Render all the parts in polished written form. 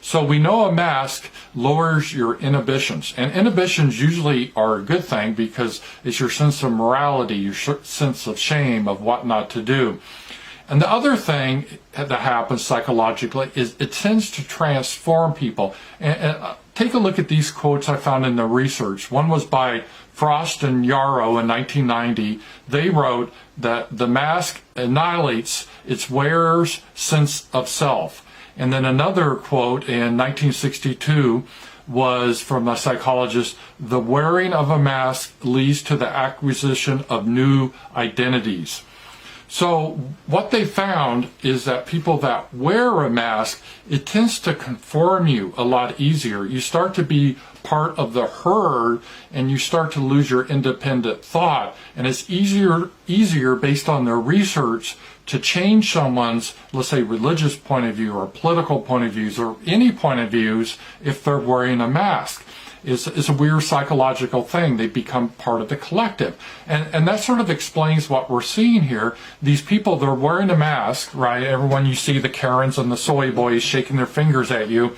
So we know a mask lowers your inhibitions, and inhibitions usually are a good thing because it's your sense of morality, your sense of shame of what not to do. And the other thing that happens psychologically is it tends to transform people. And take a look at these quotes I found in the research. One was by Frost and Yarrow in 1990. They wrote that the mask annihilates its wearer's sense of self. And then another quote in 1962 was from a psychologist: the wearing of a mask leads to the acquisition of new identities. So what they found is that people that wear a mask, it tends to conform you a lot easier. You start to be part of the herd and you start to lose your independent thought. And it's easier based on their research to change someone's, let's say, religious point of view or political point of views or any point of views if they're wearing a mask. Is a weird psychological thing. They become part of the collective. And that sort of explains what we're seeing here. These people, they're wearing a mask, right? Everyone, you see the Karens and the soy boys shaking their fingers at you.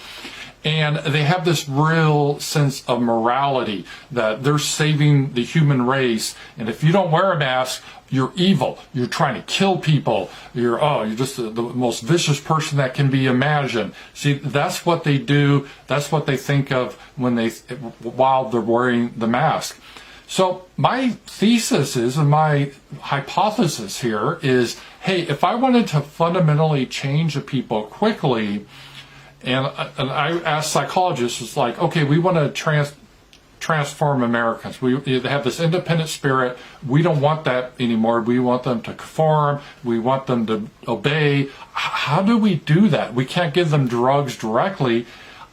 And they have this real sense of morality that they're saving the human race. And if you don't wear a mask, you're evil. You're trying to kill people. You're just the most vicious person that can be imagined. See, that's what they do. That's what they think of while they're wearing the mask. So my thesis is, and my hypothesis here is, hey, if I wanted to fundamentally change the people quickly, and I asked psychologists, it's like, okay, we want to transform Americans. They have this independent spirit. We don't want that anymore. We want them to conform. We want them to obey. How do we do that? We can't give them drugs directly.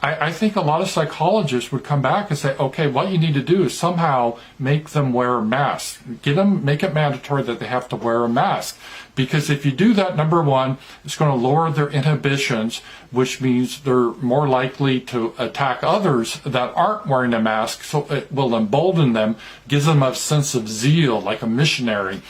I think a lot of psychologists would come back and say, okay, what you need to do is somehow make them wear masks. Make it mandatory that they have to wear a mask. Because if you do that, number one, it's going to lower their inhibitions, which means they're more likely to attack others that aren't wearing a mask. So it will embolden them, gives them a sense of zeal, like a missionary.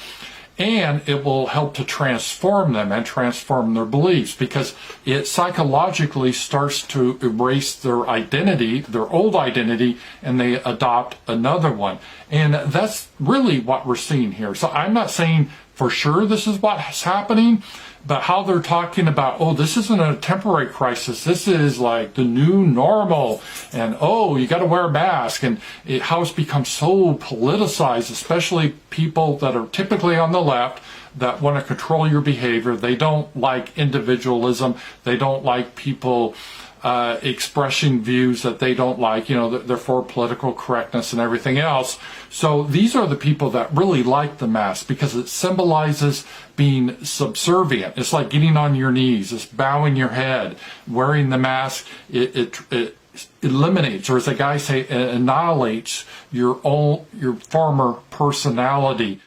And it will help to transform them and transform their beliefs, because it psychologically starts to erase their identity, their old identity, and they adopt another one. And that's really what we're seeing here. So I'm not saying for sure this is what's happening, but how they're talking about, oh, this isn't a temporary crisis, this is like the new normal, and oh, you got to wear a mask, and how it's become so politicized, especially people that are typically on the left that want to control your behavior. They don't like individualism. They don't like people expressing views that they don't like. They're for political correctness and everything else. So these are the people that really like the mask because it symbolizes being subservient. It's like getting on your knees, it's bowing your head. Wearing the mask, it eliminates, or as the guys say, it annihilates your former personality.